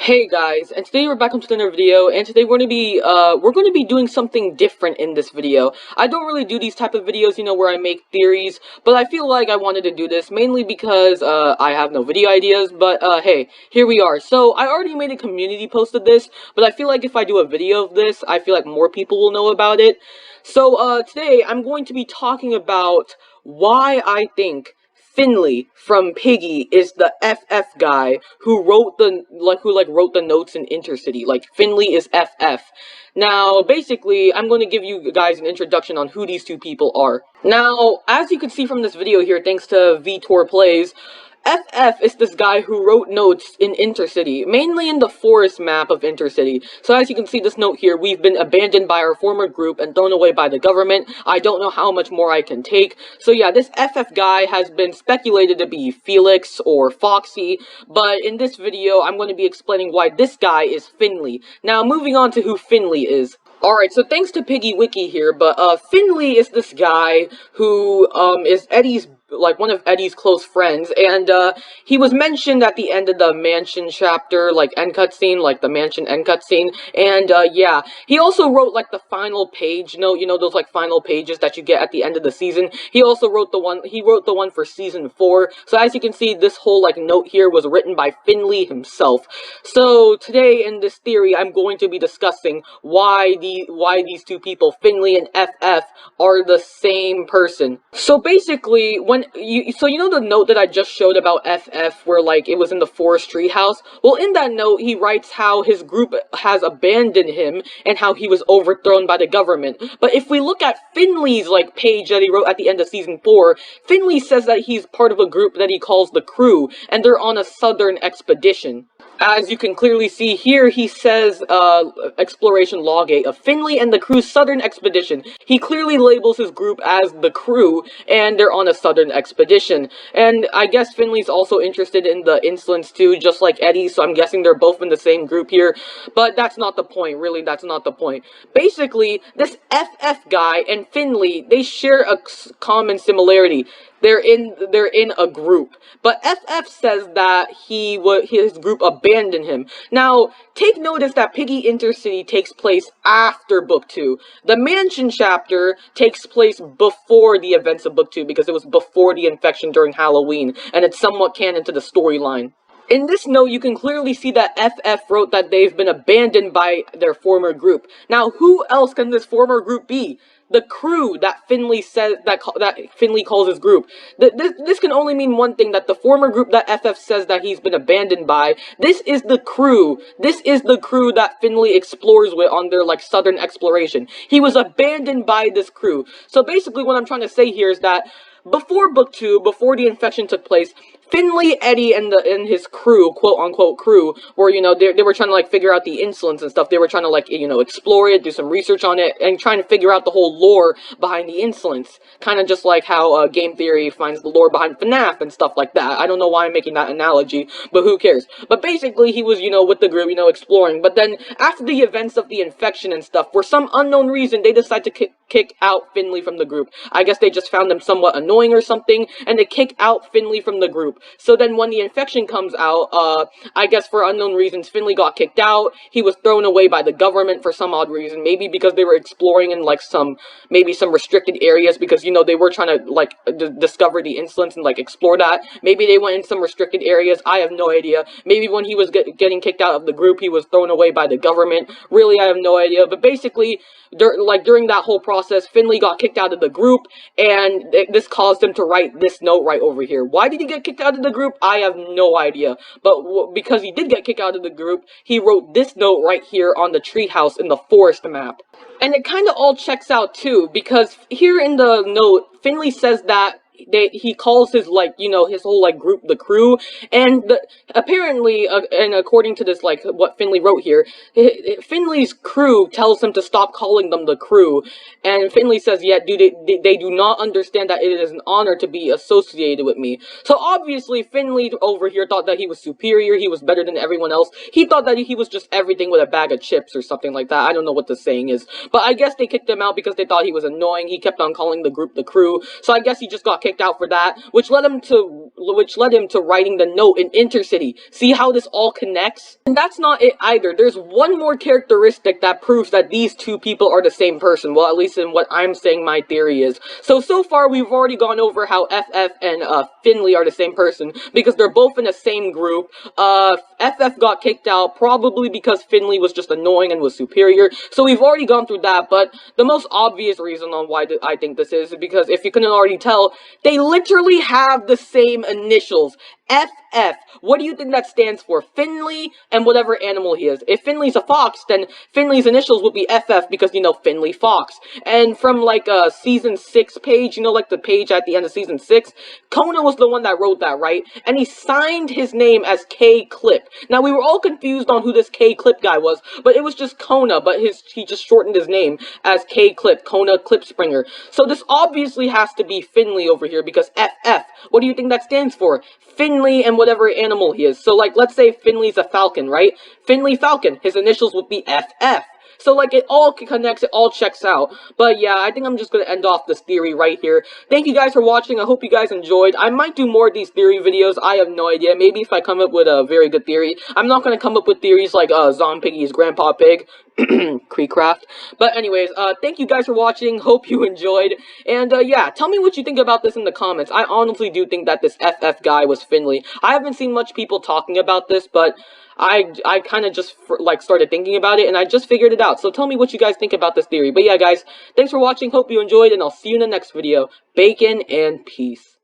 Hey guys, and today we're back onto another video, and today we're going to be doing something different in this video. I don't really do these type of videos, where I make theories, but I feel like I wanted to do this mainly because I have no video ideas. But hey, here we are. So I already made a community post of this, but I feel like if I do a video of this, I feel like more people will know about it. So today I'm going to be talking about why I think Finley from Piggy is the FF guy who wrote the wrote the notes in Intercity. Like, Finley is FF. Now, basically, I'm going to give you guys an introduction on who these two people are. Now, as you can see from this video here, thanks to Vitor Plays, FF is this guy who wrote notes in Intercity, mainly in the forest map of Intercity. So as you can see this note here, we've been abandoned by our former group and thrown away by the government. I don't know how much more I can take. So yeah, this FF guy has been speculated to be Felix or Foxy, but in this video, I'm going to be explaining why this guy is Finley. Now, moving on to who Finley is. Alright, so thanks to Piggy Wiki here, but Finley is this guy who is one of Eddie's close friends, and he was mentioned at the end of the mansion chapter, end cutscene, the mansion end cutscene, and yeah, he also wrote the final page note, those final pages that you get at the end of the season. He also wrote the one for season 4. So as you can see, this whole note here was written by Finley himself. So today in this theory, I'm going to be discussing why these two people, Finley and FF, are the same person. So basically, you know the note that I just showed about FF, where it was in the forest treehouse? Well, in that note, he writes how his group has abandoned him and how he was overthrown by the government. But if we look at Finley's page that he wrote at the end of season 4, Finley says that he's part of a group that he calls the Crew, and they're on a southern expedition. As you can clearly see here, he says, exploration log 8 of Finley and the Crew's southern expedition. He clearly labels his group as the Crew, and they're on a southern expedition. And I guess Finley's also interested in the Insolence too, just like Eddie, so I'm guessing they're both in the same group here. But that's not the point, really, that's not the point. Basically, this FF guy and Finley, they share a common similarity. They're in a group. But FF says that his group abandoned him. Now, take notice that Piggy Intercity takes place after Book 2. The Mansion chapter takes place before the events of Book 2, because it was before the infection during Halloween, and it's somewhat canon to the storyline. In this note, you can clearly see that FF wrote that they've been abandoned by their former group. Now, who else can this former group be? The Crew that Finley says that Finley calls his group. This can only mean one thing: that the former group that FF says that he's been abandoned by, this is the Crew. This is the Crew that Finley explores with on their southern exploration. He was abandoned by this Crew. So basically, what I'm trying to say here is that before Book 2, before the infection took place, Finley, Eddie, and his crew, quote-unquote crew, were, they were trying to, figure out the Insolence and stuff. They were trying to, explore it, do some research on it, and trying to figure out the whole lore behind the Insolence. Kind of just like how Game Theory finds the lore behind FNAF and stuff like that. I don't know why I'm making that analogy, but who cares? But basically, he was, with the group, exploring. But then, after the events of the infection and stuff, for some unknown reason, they decide to kick out Finley from the group. I guess they just found him somewhat annoying or something, and they kick out Finley from the group. So then when the infection comes out, I guess for unknown reasons, Finley got kicked out. He was thrown away by the government for some odd reason. Maybe because they were exploring in maybe some restricted areas, because they were trying to discover the Insolence and explore that. Maybe they went in some restricted areas. I have no idea. Maybe when he was getting kicked out of the group, he was thrown away by the government. Really, I have no idea. But basically, during that whole process, Finley got kicked out of the group, and this caused him to write this note right over here. Why did he get kicked out of the group? I have no idea. But because he did get kicked out of the group, he wrote this note right here on the treehouse in the forest map. And it kind of all checks out too, because here in the note, Finley says that he calls his his whole group the Crew, and apparently and according to this what Finley wrote here, Finley's crew tells him to stop calling them the Crew, and Finley says, yeah, they do not understand that it is an honor to be associated with me. So obviously Finley over here thought that he was superior, he was better than everyone else. He thought that he was just everything with a bag of chips or something like that. I don't know what the saying is, but I guess they kicked him out because they thought he was annoying. He kept on calling the group the Crew, so I guess he just got kicked kicked out for that, which led him to writing the note in Intercity. See how this all connects? And that's not it either. There's one more characteristic that proves that these two people are the same person. Well, at least in what I'm saying my theory is. So far we've already gone over how FF and Finley are the same person because they're both in the same group. FF got kicked out probably because Finley was just annoying and was superior. So we've already gone through that, but the most obvious reason on why I think this is because if you couldn't already tell, they literally have the same initials. FF. What do you think that stands for? Finley and whatever animal he is. If Finley's a fox, then Finley's initials would be FF because, you know, Finley Fox. And from, like, a Season 6 page, you know, like the page at the end of Season 6, Kona was the one that wrote that, right? And he signed his name as K-Clip. Now, we were all confused on who this K-Clip guy was, but it was just Kona, but he just shortened his name as K-Clip, Kona Clipspringer. So this obviously has to be Finley over here because FF. What do you think that stands for? Finley and whatever animal he is. So, like, let's say Finley's a falcon, right? Finley Falcon. His initials would be FF. So, like, it all connects, it all checks out. But, yeah, I think I'm just gonna end off this theory right here. Thank you guys for watching. I hope you guys enjoyed. I might do more of these theory videos. I have no idea. Maybe if I come up with a very good theory. I'm not gonna come up with theories like, Piggy's Grandpa Pig. Creecraft. But anyways, thank you guys for watching. Hope you enjoyed. And, yeah, tell me what you think about this in the comments. I honestly do think that this FF guy was Finley. I haven't seen much people talking about this, but I kind of just, like, started thinking about it, and I just figured it out. So tell me what you guys think about this theory. But yeah, guys, thanks for watching. Hope you enjoyed, and I'll see you in the next video. Bacon and peace.